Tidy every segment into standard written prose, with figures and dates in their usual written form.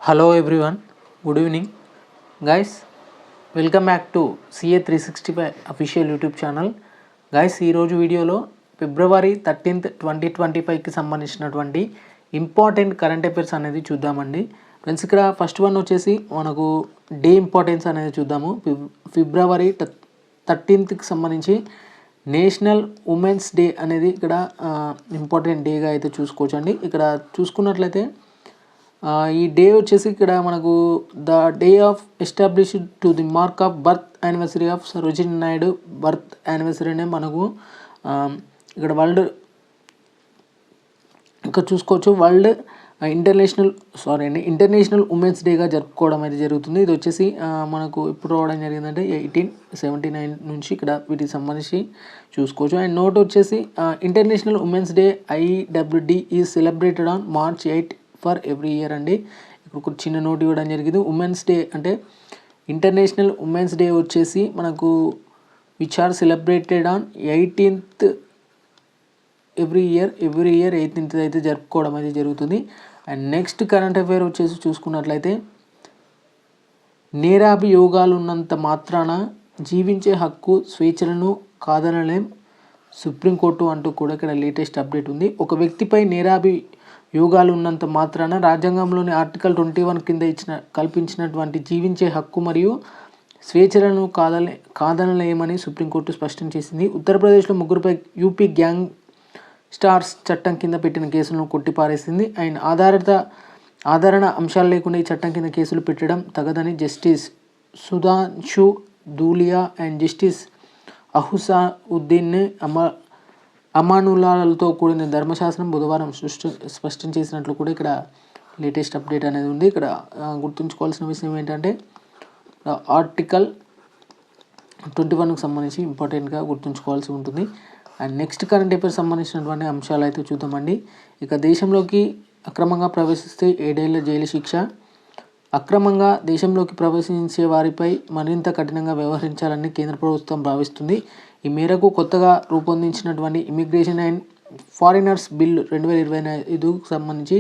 Hello everyone, good evening guys. Welcome back to CA 365 official YouTube channel. Guys, ఈరోజు వీడియోలో February 13th 2025కి సంబంధించినటువంటి important current affairs అనేది చూద్దామండి. Friends, ఇక్కడ first one వచ్చేసి మనకు డే ఇంపార్టెన్స్ అనేది చూద్దాము. February 13థ్కి సంబంధించి నేషనల్ ఉమెన్స్ డే అనేది ఇక్కడ ఇంపార్టెంట్ డేగా అయితే చూసుకోవచ్చండి. ఇక్కడ చూసుకున్నట్లయితే ఈ డే వచ్చేసి ఇక్కడ మనకు the day of established to the mark of birth anniversary of Sarojini Naidu birth anniversary అనే మనకు ఇక్కడ ఇక్కడ చూసుకోవచ్చు. ఇంటర్నేషనల్ ఉమెన్స్ డేగా జరుపుకోవడం అయితే జరుగుతుంది. ఇది వచ్చేసి మనకు ఎప్పుడు రావడం జరిగిందంటే 1879 నుంచి ఇక్కడ వీటికి సంబంధించి చూసుకోవచ్చు. అండ్ నోట్ వచ్చేసి international women's day IWD is celebrated on March 8 for every year అండి. ఇక్కడ ఒక చిన్న నోట్ ఇవ్వడం జరిగింది. ఉమెన్స్ డే అంటే ఇంటర్నేషనల్ ఉమెన్స్ డే వచ్చేసి మనకు which are celebrated on 18th every year 18th అయితే జరుపుకోవడం అయితే జరుగుతుంది. అండ్ నెక్స్ట్ కరెంట్ అఫైర్ వచ్చేసి చూసుకున్నట్లయితే నేరాభియోగాలు ఉన్నంత మాత్రాన జీవించే హక్కు స్వేచ్ఛలను కాదనలేం సుప్రీంకోర్టు అంటూ కూడా ఇక్కడ లేటెస్ట్ అప్డేట్ ఉంది. ఒక వ్యక్తిపై యోగాలు ఉన్నంత మాత్రాన రాజ్యాంగంలోని ఆర్టికల్ 21 కింద కల్పించినటువంటి జీవించే హక్కు మరియు స్వేచ్ఛలను కాదనలేమని సుప్రీంకోర్టు స్పష్టం చేసింది. ఉత్తరప్రదేశ్లో ముగ్గురుపై యూపీ గ్యాంగ్ స్టార్స్ చట్టం కింద పెట్టిన కేసులను కొట్టిపారేసింది. అండ్ ఆధారణ అంశాలు లేకుండా ఈ చట్టం కింద కేసులు పెట్టడం తగదని Justice Sudhanshu Dhulia and Justice Ahsanuddin అమానులాలతో కూడిన ధర్మశాస్త్రం బుధవారం స్పష్టం చేసినట్లు కూడా ఇక్కడ లేటెస్ట్ అప్డేట్ అనేది ఉంది. ఇక్కడ గుర్తుంచుకోవాల్సిన విషయం ఏంటంటే ఆర్టికల్ 21కి సంబంధించి ఇంపార్టెంట్గా గుర్తుంచుకోవాల్సి ఉంటుంది. అండ్ నెక్స్ట్ కరెంట్ అఫైర్స్ సంబంధించినటువంటి అంశాలు అయితే చూద్దామండి. ఇక దేశంలోకి అక్రమంగా ప్రవేశిస్తే 7 ఏళ్ల జైలు శిక్ష. అక్రమంగా దేశంలోకి ప్రవేశించే వారిపై మరింత కఠినంగా వ్యవహరించాలని కేంద్ర ప్రభుత్వం భావిస్తుంది. ఈ మేరకు కొత్తగా రూపొందించినటువంటి ఇమిగ్రేషన్ అండ్ ఫారినర్స్ బిల్ 2025కు సంబంధించి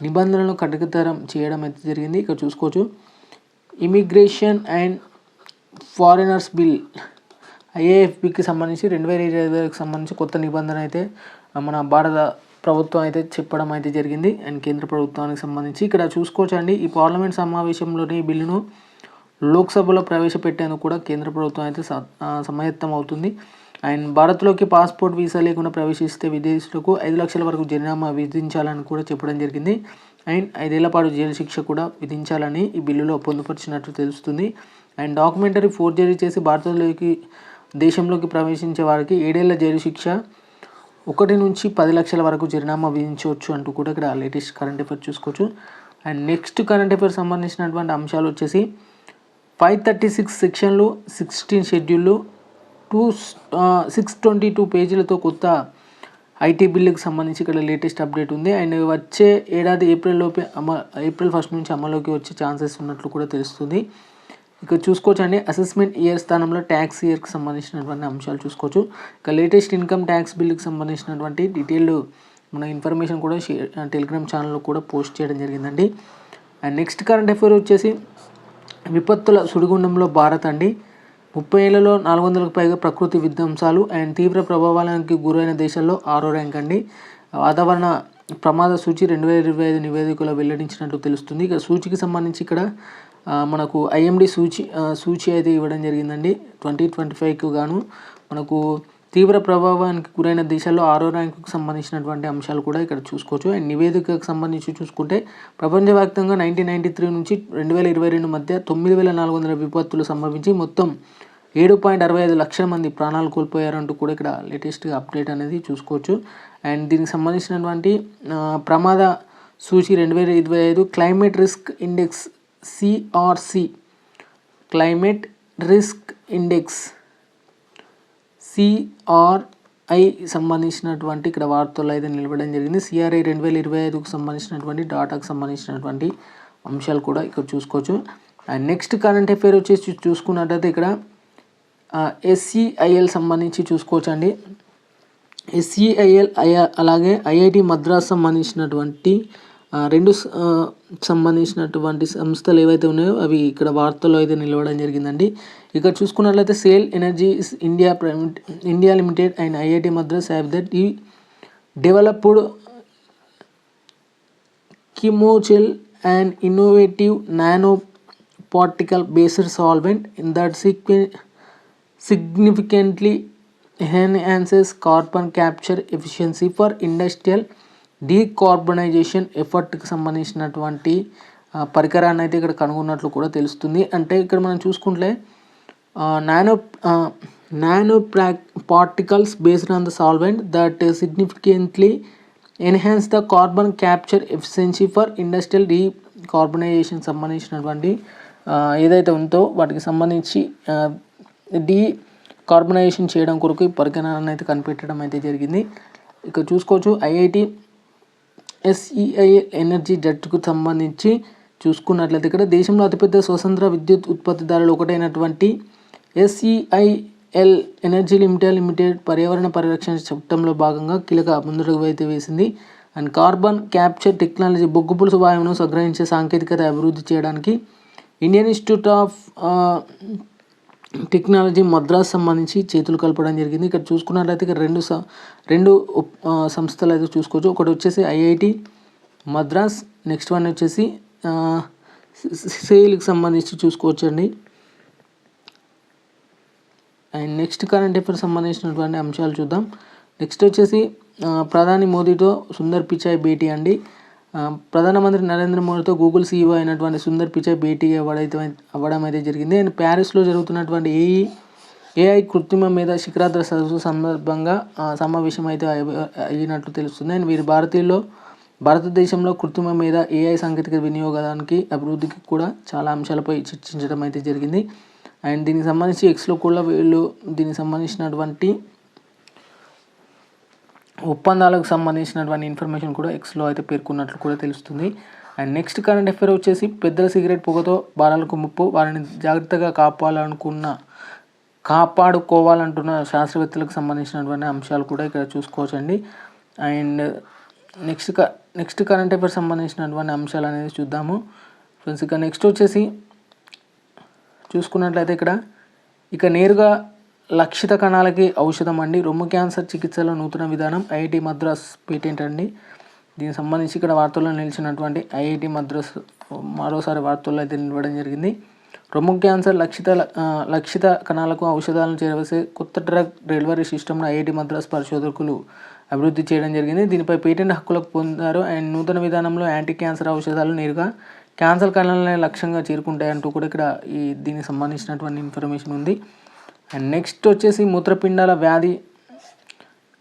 నిబంధనలను కఠినతరం చేయడం అయితే జరిగింది. ఇక్కడ చూసుకోవచ్చు. ఇమిగ్రేషన్ అండ్ ఫారినర్స్ బిల్ IAFBకి సంబంధించి 2025కి సంబంధించి కొత్త నిబంధన అయితే మన భారత ప్రభుత్వం అయితే చెప్పడం అయితే జరిగింది. అండ్ కేంద్ర ప్రభుత్వానికి సంబంధించి ఇక్కడ చూసుకోవచ్చండి. ఈ పార్లమెంట్ సమావేశంలోని ఈ బిల్లును లోక్సభలో ప్రవేశపెట్టేందుకు కూడా కేంద్ర ప్రభుత్వం అయితే సమాయత్తం అవుతుంది. అండ్ భారత్లోకి పాస్పోర్ట్ వీసా లేకుండా ప్రవేశిస్తే విదేశీయులకు 5 లక్షల వరకు జరిమానా విధించాలని కూడా చెప్పడం జరిగింది. అండ్ 5 ఏళ్ల పాటు జైలు శిక్ష కూడా విధించాలని ఈ బిల్లులో పొందుపరిచినట్టు తెలుస్తుంది. అండ్ డాక్యుమెంటరీ ఫోర్జరీ చేసి దేశంలోకి ప్రవేశించే వారికి 7 ఏళ్ల జైలు శిక్ష 1 నుంచి 10 లక్షల వరకు జరిమానా విధించవచ్చు అంటూ కూడా ఇక్కడ లేటెస్ట్ కరెంట్ అఫైర్ చూసుకోవచ్చు. అండ్ నెక్స్ట్ కరెంట్ అఫైర్ సంబంధించినటువంటి అంశాలు వచ్చేసి 536 సెక్షన్లు, 16 షెడ్యూళ్ళు, 622 పేజీలతో కొత్త IT బిల్లుకి సంబంధించి ఇక్కడ లేటెస్ట్ అప్డేట్ ఉంది. అండ్ వచ్చే ఏడాది ఏప్రిల్ 1 నుంచి అమల్లోకి వచ్చే ఛాన్సెస్ ఉన్నట్లు కూడా తెలుస్తుంది. ఇక్కడ చూసుకోవచ్చండి. అసెస్మెంట్ ఇయర్ స్థానంలో ట్యాక్స్ ఇయర్కి సంబంధించినటువంటి అంశాలు చూసుకోవచ్చు. ఇక లేటెస్ట్ ఇన్కమ్ ట్యాక్స్ బిల్లుకి సంబంధించినటువంటి డీటెయిల్డ్ మన ఇన్ఫర్మేషన్ కూడా టెలిగ్రామ్ ఛానల్లో కూడా పోస్ట్ చేయడం జరిగిందండి. అండ్ నెక్స్ట్ కరెంట్ అఫైర్ వచ్చేసి విపత్తుల సుడిగుండంలో భారత్ అండి. 30 ఏళ్లలో 400కు పైగా ప్రకృతి విధ్వంసాలు అండ్ తీవ్ర ప్రభావానికి గురైన దేశాల్లో 6వ ర్యాంక్ అండి. వాతావరణ ప్రమాద సూచి 2025 నివేదికలో వెల్లడించినట్టు తెలుస్తుంది. ఇక సూచికి సంబంధించి ఇక్కడ మనకు IMD సూచి అయితే ఇవ్వడం జరిగిందండి. 2025కు గాను మనకు తీవ్ర ప్రభావానికి గురైన దేశాల్లో 6వ ర్యాంకుకు సంబంధించినటువంటి అంశాలు కూడా ఇక్కడ చూసుకోవచ్చు. అండ్ నివేదికకు సంబంధించి చూసుకుంటే ప్రపంచవ్యాప్తంగా 1993 నుంచి 2022 మధ్య 9,400 విపత్తులు సంభవించి మొత్తం 7.65 లక్షల మంది ప్రాణాలు కోల్పోయారంటూ కూడా ఇక్కడ లేటెస్ట్గా అప్డేట్ అనేది చూసుకోవచ్చు. అండ్ దీనికి సంబంధించినటువంటి ప్రమాద సూచి 2025 climate risk index CRC climate risk index CRI సంబంధించినటువంటి ఇక్కడ వార్తల్లో అయితే నిలవడం జరిగింది. CRI 2025కు సంబంధించినటువంటి డాటాకు సంబంధించినటువంటి అంశాలు కూడా ఇక్కడ చూసుకోవచ్చు. అండ్ నెక్స్ట్ కరెంట్ అఫైర్ వచ్చేసి చూసుకున్నట్టయితే ఇక్కడ SCIL సంబంధించి చూసుకోవచ్చండి. SCIL అలాగే IIT మద్రాస్ సంబంధించినటువంటి రెండు సంబంధించినటువంటి సంస్థలు ఏవైతే ఉన్నాయో అవి ఇక్కడ వార్తల్లో అయితే నిలవడం జరిగిందండి. ఇక్కడ చూసుకున్నట్లయితే Shell Energies India Limited and IIT Madras have that ఈ డెవలప్డ్ కిమోచెల్ and innovative nano particle based solvent in that significantly enhances carbon capture efficiency for industrial decarbonisation ఎఫర్ట్కి సంబంధించినటువంటి పరికరాన్ని అయితే ఇక్కడ కనుగొన్నట్లు కూడా తెలుస్తుంది. అంటే ఇక్కడ మనం చూసుకుంటే nano particles based on the solvent that significantly enhance the carbon capture efficiency for industrial decarbonization సంబంధించినటువంటి ఏదైతే ఉందో వాటికి సంబంధించి డీకార్బనైజేషన్ చేయడం కొరకు ఈ పరికరాన్ని అయితే కనిపెట్టడం అయితే జరిగింది. ఇక్కడ చూసుకోవచ్చు ఐఐటి SEIL ఎనర్జీ జట్టుకు సంబంధించి చూసుకున్నట్లయితే ఇక్కడ దేశంలో అతిపెద్ద స్వతంత్ర విద్యుత్ ఉత్పత్తిదారులు ఒకటైనటువంటి SEIL ఎనర్జీ లిమిటెడ్ పర్యావరణ పరిరక్షణ చట్టంలో భాగంగా కీలక ముందడుగు అయితే వేసింది. అండ్ కార్బన్ క్యాప్చర్ టెక్నాలజీ బొగ్గు పులుసు వాయువును సంగ్రహించే సాంకేతికత అభివృద్ధి చేయడానికి Indian institute of technology Madras సంబంధించి చేతులు కలపడం జరిగింది. ఇక్కడ చూసుకున్నట్లయితే ఇక్కడ రెండు సంస్థలు అయితే చూసుకోవచ్చు. ఒకటి వచ్చేసి ఐఐటి మద్రాస్, నెక్స్ట్ వన్ వచ్చేసి సేల్కి సంబంధించి చూసుకోవచ్చు అండి. అండ్ నెక్స్ట్ కరెంట్ అఫైర్స్ సంబంధించినటువంటి అంశాలు చూద్దాం. నెక్స్ట్ వచ్చేసి ప్రధాని మోదీతో సుందర్ పిచాయ్ భేటీ అండి. ప్రధానమంత్రి నరేంద్ర మోదీతో గూగుల్ CEO అయినటువంటి సుందర్ పిచాయ్ భేటీ అవ్వడం అయితే జరిగింది. అండ్ ప్యారిస్లో జరుగుతున్నటువంటి AI కృత్రిమ మీద శిఖరాగ్ర సదస్సు సందర్భంగా సమావేశం అయితే అయినట్లు తెలుస్తుంది. అండ్ వీరి భారతదేశంలో కృత్రిమ మీద AI సాంకేతిక వినియోగానికి అభివృద్ధికి కూడా చాలా అంశాలపై చర్చించడం అయితే జరిగింది. అండ్ దీనికి సంబంధించి ఎక్స్లో కూడా వీళ్ళు దీనికి సంబంధించినటువంటి ఒప్పందాలకు సంబంధించినటువంటి ఇన్ఫర్మేషన్ కూడా ఎక్స్లో అయితే పేర్కొన్నట్లు కూడా తెలుస్తుంది. అండ్ నెక్స్ట్ కరెంట్ అఫైర్ వచ్చేసి పెద్దల సిగరెట్ పొగతో బాలలకు ముప్పు, వారిని జాగ్రత్తగా కాపాడుకోవాలంటున్న శాస్త్రవేత్తలకు సంబంధించినటువంటి అంశాలు కూడా ఇక్కడ చూసుకోవచ్చండి. అండ్ నెక్స్ట్ కరెంట్ అఫైర్ సంబంధించినటువంటి అంశాలు అనేది చూద్దాము ఫ్రెండ్స్. ఇక నెక్స్ట్ వచ్చేసి చూసుకున్నట్లయితే ఇక నేరుగా లక్షిత కణాలకి ఔషధం అండి. రొమ్ము క్యాన్సర్ చికిత్సలో నూతన విధానం ఐఐటి మద్రాస్ పేటెంట్ అండి. దీనికి సంబంధించి ఇక్కడ వార్తల్లో నిలిచినటువంటి ఐఐటి మద్రాస్ మరోసారి వార్తల్లో అయితే నిలవడం జరిగింది. రొమ్ము క్యాన్సర్ లక్షిత కణాలకు ఔషధాలను చేరవేసే కొత్త డ్రగ్ డెలివరీ సిస్టమ్ను ఐఐటి మద్రాస్ పరిశోధకులు అభివృద్ధి చేయడం జరిగింది. దీనిపై పేటెంట్ హక్కులకు పొందారు. అండ్ నూతన విధానంలో యాంటీ క్యాన్సర్ ఔషధాలు నేరుగా క్యాన్సర్ కణాలనే లక్ష్యంగా చేరుకుంటాయంటూ కూడా ఇక్కడ దీనికి సంబంధించినటువంటి ఇన్ఫర్మేషన్ ఉంది. అండ్ నెక్స్ట్ వచ్చేసి మూత్రపిండాల వ్యాధి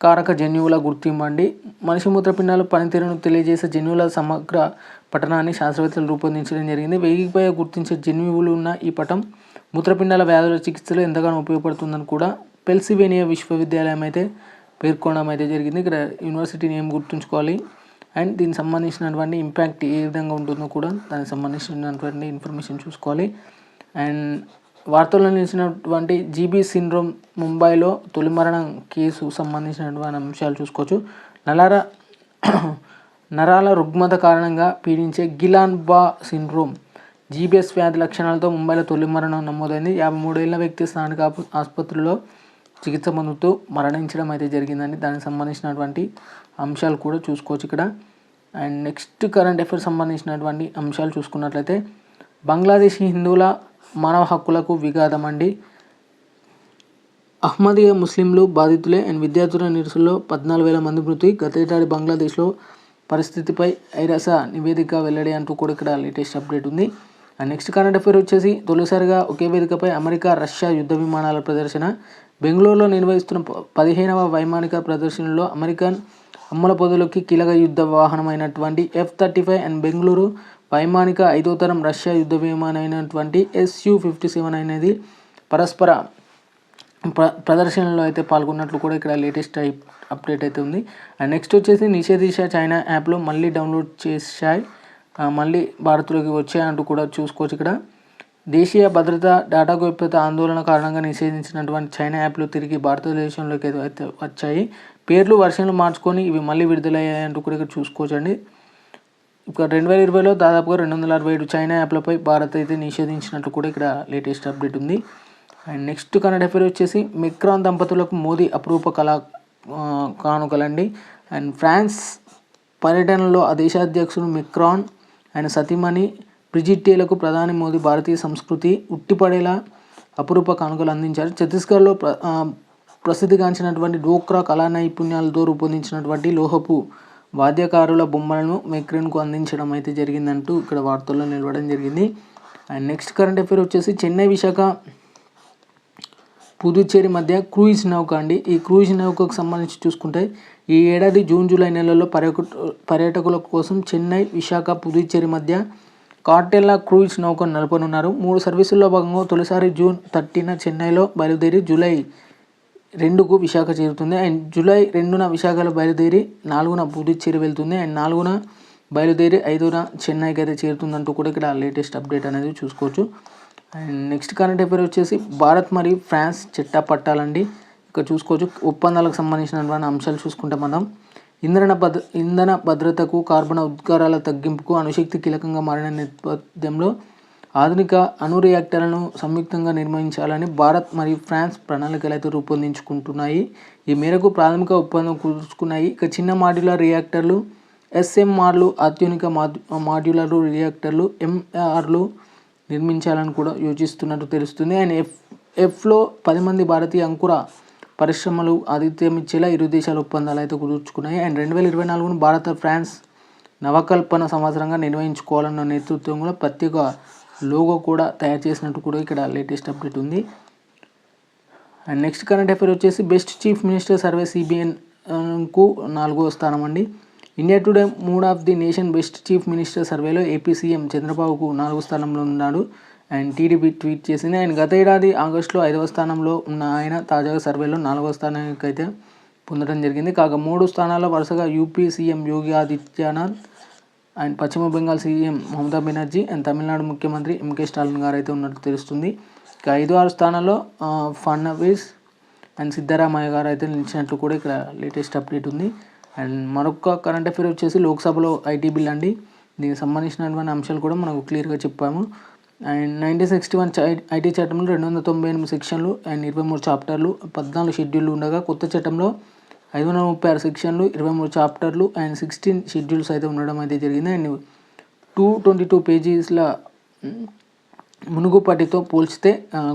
కారక జన్యువుల గుర్తింపు అండి. మనిషి మూత్రపిండాల పనితీరును తెలియజేసే జన్యువుల సమగ్ర పఠనాన్ని శాస్త్రవేత్తలు రూపొందించడం జరిగింది. 1000కి పైగా గుర్తించే జన్యువులు ఉన్న ఈ పటం మూత్రపిండాల వ్యాధుల చికిత్సలో ఎంతగానో ఉపయోగపడుతుందని కూడా పెన్సిల్వేనియా విశ్వవిద్యాలయం అయితే పేర్కొనడం అయితే జరిగింది. ఇక్కడ యూనివర్సిటీ నేమ్ గుర్తుంచుకోవాలి. అండ్ దీనికి సంబంధించినటువంటి ఇంపాక్ట్ ఏ విధంగా ఉంటుందో కూడా దానికి సంబంధించినటువంటి ఇన్ఫర్మేషన్ చూసుకోవాలి. అండ్ వార్తల్లో నిలిచినటువంటి జీబీ సిండ్రోమ్ ముంబైలో తొలి మరణం కేసు సంబంధించినటువంటి అంశాలు చూసుకోవచ్చు. నరాల రుగ్మత కారణంగా పీడించే గిలాన్-బా సిండ్రోమ్ జీబీఎస్ వ్యాధి లక్షణాలతో ముంబైలో తొలి మరణం నమోదైంది. 53 ఏళ్ల వ్యక్తి స్థానిక ఆసుపత్రిలో చికిత్స పొందుతూ మరణించడం అయితే జరిగిందండి. దానికి సంబంధించినటువంటి అంశాలు కూడా చూసుకోవచ్చు ఇక్కడ. అండ్ నెక్స్ట్ కరెంట్ అఫైర్స్ సంబంధించినటువంటి అంశాలు చూసుకున్నట్లయితే బంగ్లాదేశీ హిందువుల మానవ హక్కులకు విఘాతం అండి. అహ్మదీయ ముస్లింలు బాధితులే అండ్ విద్యార్థుల నిరసనలో 14,000 మంది మృతి. గతేడాది బంగ్లాదేశ్లో పరిస్థితిపై ఐరాస నివేదిక వెల్లడి అంటూ కూడా ఇక్కడ లేటెస్ట్ అప్డేట్ ఉంది. అండ్ నెక్స్ట్ కరెంట్ అఫైర్ వచ్చేసి తొలిసారిగా ఒకే వేదికపై అమెరికా రష్యా యుద్ధ విమానాల ప్రదర్శన. బెంగళూరులో నిర్వహిస్తున్న 15వ వైమానిక ప్రదర్శనలో అమెరికన్ అమ్ముల పొదలోకి కీలక యుద్ధ వాహనమైనటువంటి F-35 అండ్ బెంగళూరు వైమానిక 5వ తరం రష్యా యుద్ధ విమానమైనటువంటి Su-57 అనేది పరస్పర ప్రదర్శనలో అయితే పాల్గొన్నట్లు కూడా ఇక్కడ లేటెస్ట్ అప్డేట్ అయితే ఉంది. అండ్ నెక్స్ట్ వచ్చేసి నిషేధించే చైనా యాప్లో మళ్ళీ డౌన్లోడ్ చేశాయి, మళ్ళీ భారత్లోకి వచ్చాయంటూ కూడా చూసుకోవచ్చు. ఇక్కడ దేశీయ భద్రత డేటా గోప్యత ఆందోళన కారణంగా నిషేధించినటువంటి చైనా యాప్లు తిరిగి భారతదేశంలోకి అయితే వచ్చాయి. పేర్లు వర్షన్లు మార్చుకొని ఇవి మళ్ళీ విడుదలయ్యాయంటూ కూడా ఇక్కడ చూసుకోవచ్చండి. ఇక 2020లో దాదాపుగా 267 చైనా యాప్లపై భారత్ అయితే నిషేధించినట్లు కూడా ఇక్కడ లేటెస్ట్ అప్డేట్ ఉంది. అండ్ నెక్స్ట్ కరెంట్ అఫైర్ వచ్చేసి మెక్రాన్ దంపతులకు మోదీ అపురూప కానుకలండి. అండ్ ఫ్రాన్స్ పర్యటనలో ఆ దేశ అధ్యక్షుడు మెక్రాన్ ఆయన సతీమణి బ్రిజిట్టేలకు ప్రధాని మోదీ భారతీయ సంస్కృతి ఉట్టిపడేలా అపురూప కానుకలు అందించారు. ఛత్తీస్గఢ్లో ప్రసిద్ధిగాంచినటువంటి డోక్రా కళా నైపుణ్యాలతో రూపొందించినటువంటి లోహపు వాద్యకారుల బొమ్మలను మెక్రాన్కు అందించడం అయితే జరిగిందంటూ ఇక్కడ వార్తల్లో నిలవడం జరిగింది. అండ్ నెక్స్ట్ కరెంట్ అఫైర్ వచ్చేసి చెన్నై విశాఖ పుదుచ్చేరి మధ్య క్రూయిజ్ నౌక అండి. ఈ క్రూయిజ్ నౌకకు సంబంధించి చూసుకుంటే ఈ ఏడాది జూన్ జూలై నెలల్లో పర్యాటకుల కోసం చెన్నై విశాఖ పుదుచ్చేరి మధ్య కార్టెల్లా క్రూయిజ్ నౌకను నడపనున్నారు. 3 సర్వీసుల్లో భాగంగా తొలిసారి జూన్ 30న చెన్నైలో బయలుదేరి జూలై 2కు విశాఖ చేరుతుంది. అండ్ జూలై 2న విశాఖలో బయలుదేరి 4న పుదుచ్చేరి వెళ్తుంది. అండ్ 4న బయలుదేరి 5న చెన్నైకి అయితే చేరుతుందంటూ కూడా ఇక్కడ లేటెస్ట్ అప్డేట్ అనేది చూసుకోవచ్చు. అండ్ నెక్స్ట్ కరెంట్ అఫైర్ వచ్చేసి భారత్ మరియు ఫ్రాన్స్ చిట్టా పట్టాలండి. ఇక్కడ చూసుకోవచ్చు ఒప్పందాలకు సంబంధించినటువంటి అంశాలు చూసుకుంటే మనం ఇంధన భద్రతకు, కార్బన్ ఉద్గారాల తగ్గింపుకు అణుశక్తి కీలకంగా మారిన నేపథ్యంలో ఆధునిక అణు రియాక్టర్లను సంయుక్తంగా నిర్మించాలని భారత్ మరియు ఫ్రాన్స్ ప్రణాళికలు అయితే రూపొందించుకుంటున్నాయి. ఈ మేరకు ప్రాథమిక ఒప్పందం కుదుర్చుకున్నాయి. ఇక చిన్న మాడ్యులర్ రియాక్టర్లు SMRలు, అత్యాధునిక మాడ్యులర్ రియాక్టర్లు MRలు నిర్మించాలని కూడా యోచిస్తున్నట్టు తెలుస్తుంది. అండ్ Fలో 10 మంది భారతీయ అంకుర పరిశ్రమలు ఆతిథ్యం ఇచ్చేలా ఇరు దేశాల ఒప్పందాలు అయితే కుదుర్చుకున్నాయి. అండ్ 2024ను భారత ఫ్రాన్స్ నవకల్పన సంవత్సరంగా నిర్వహించుకోవాలన్న నేతృత్వంలో ప్రత్యేక లోగో కూడా తయారు చేసినట్టు కూడా ఇక్కడ లేటెస్ట్ అప్డేట్ ఉంది. అండ్ నెక్స్ట్ కరెంట్ అఫైర్ వచ్చేసి బెస్ట్ చీఫ్ మినిస్టర్ సర్వే CBNకు 4వ స్థానం అండి. India today mood of the nation best chief minister సర్వేలో ఏపీ సీఎం చంద్రబాబుకు 4వ స్థానంలో ఉన్నాడు. అండ్ టీడీపీ ట్వీట్ చేసింది. ఆయన గత ఏడాది ఆగస్టులో 5వ స్థానంలో ఉన్న ఆయన తాజాగా సర్వేలో 4వ స్థానానికి అయితే పొందడం జరిగింది. కాగా 3 స్థానాల్లో వరుసగా UP CM Yogi Adityanath and పశ్చిమ బెంగాల్ సీఎం మమతా బెనర్జీ అండ్ తమిళనాడు ముఖ్యమంత్రి MK స్టాలిన్ గారు అయితే ఉన్నట్టు తెలుస్తుంది. ఇక 5-6 స్థానాల్లో ఫడ్నవీస్ అండ్ సిద్ధరామయ్య గారు అయితే నిలిచినట్లు కూడా ఇక్కడ లేటెస్ట్ అప్డేట్ ఉంది. అండ్ మరొక కరెంట్ అఫైర్ వచ్చేసి లోక్సభలో ఐటీ బిల్ అండి. దీనికి సంబంధించినటువంటి అంశాలు కూడా మనకు క్లియర్గా చెప్పాము. అండ్ 1961 ఐటీ చట్టంలో 298 సెక్షన్లు అండ్ 23 చాప్టర్లు 14 షెడ్యూళ్ళు ఉండగా కొత్త చట్టంలో 536 సెక్షన్లు 23 చాప్టర్లు అండ్ 16 షెడ్యూల్స్ అయితే ఉండడం అయితే జరిగింది. అండ్ 222 పేజీల మునుగుపటితో పోల్చితే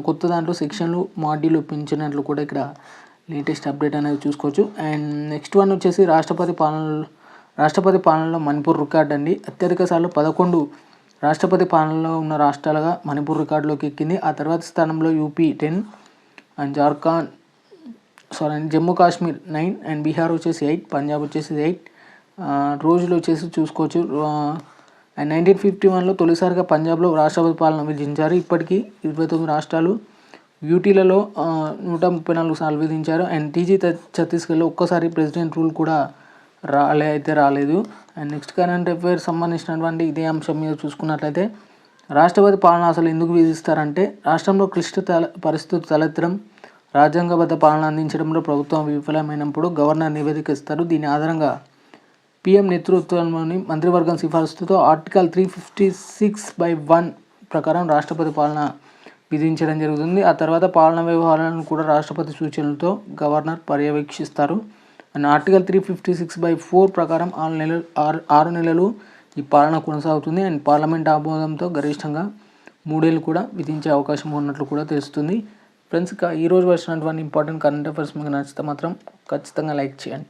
కొత్త దాంట్లో సెక్షన్లు మాడ్యూల్ పెంచినట్లు కూడా ఇక్కడ లేటెస్ట్ అప్డేట్ అనేది చూసుకోవచ్చు. అండ్ నెక్స్ట్ వన్ వచ్చేసి రాష్ట్రపతి పాలనలో మణిపూర్ రికార్డ్ అండి. అత్యధిక సార్లు 11 రాష్ట్రపతి పాలనలో ఉన్న రాష్ట్రాలుగా మణిపూర్ రికార్డులోకి ఎక్కింది. ఆ తర్వాత స్థానంలో UP 10 and Jammu Kashmir 9 and Bihar వచ్చేసి 8, పంజాబ్ వచ్చేసి 8 రోజులు వచ్చేసి చూసుకోవచ్చు. అండ్ 1951లో తొలిసారిగా పంజాబ్లో రాష్ట్రపతి పాలన విధించారు. ఇప్పటికీ 29 రాష్ట్రాలు యూటీలలో 134 సార్లు విధించారు. అండ్ ఛత్తీస్గఢ్లో ఒక్కసారి ప్రెసిడెంట్ రూల్ కూడా రాలేదు. అండ్ నెక్స్ట్ కరెంట్ అఫైర్ సంబంధించినటువంటి ఇదే అంశం మీద చూసుకున్నట్లయితే రాష్ట్రపతి పాలన అసలు ఎందుకు విధిస్తారంటే రాష్ట్రంలో క్లిష్ట పరిస్థితులు తలెత్తడం, రాజ్యాంగబద్ధ పాలన అందించడంలో ప్రభుత్వం విఫలమైనప్పుడు గవర్నర్ నివేదిక ఇస్తారు. దీని ఆధారంగా PM నేతృత్వంలోని మంత్రివర్గం సిఫారసుతో ఆర్టికల్ 356(1) ప్రకారం రాష్ట్రపతి పాలన విధించడం జరుగుతుంది. ఆ తర్వాత పాలనా వ్యవహారాలను కూడా రాష్ట్రపతి సూచనలతో గవర్నర్ పర్యవేక్షిస్తారు. అండ్ ఆర్టికల్ 356(4) ప్రకారం 6 నెలలు ఈ పాలన కొనసాగుతుంది. అండ్ పార్లమెంట్ ఆమోదంతో గరిష్టంగా 3 ఏళ్ళు కూడా విధించే అవకాశం ఉన్నట్లు కూడా తెలుస్తుంది. ఫ్రెండ్స్, ఈరోజు వచ్చినటువంటి ఇంపార్టెంట్ కరెంట్ అఫైర్స్ మీకు నచ్చితే మాత్రం ఖచ్చితంగా లైక్ చేయండి.